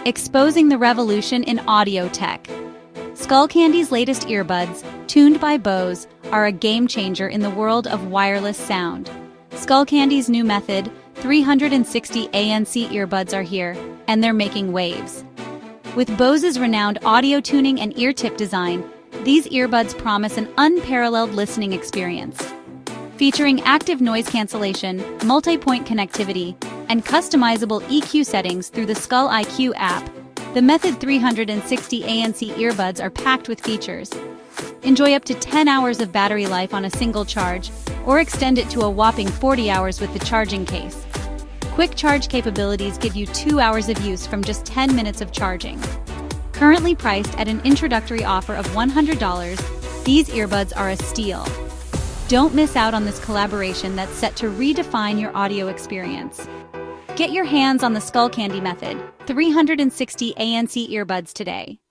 exposing the revolution in audio tech. Skullcandy's latest earbuds, tuned by Bose, are a game-changer in the world of wireless sound. Skullcandy's new method, 360 ANC earbuds are here, and they're making waves. With Bose's renowned audio tuning and ear tip design, these earbuds promise an unparalleled listening experience. Featuring active noise cancellation, multi-point connectivity, and customizable EQ settings through the Skull IQ app, the Method 360 ANC earbuds are packed with features. Enjoy up to 10 hours of battery life on a single charge, or extend it to a whopping 40 hours with the charging case. Quick charge capabilities give you 2 hours of use from just 10 minutes of charging. Currently priced at an introductory offer of $100, these earbuds are a steal. Don't miss out on this collaboration that's set to redefine your audio experience. Get your hands on the Skullcandy Method, 360 ANC earbuds today.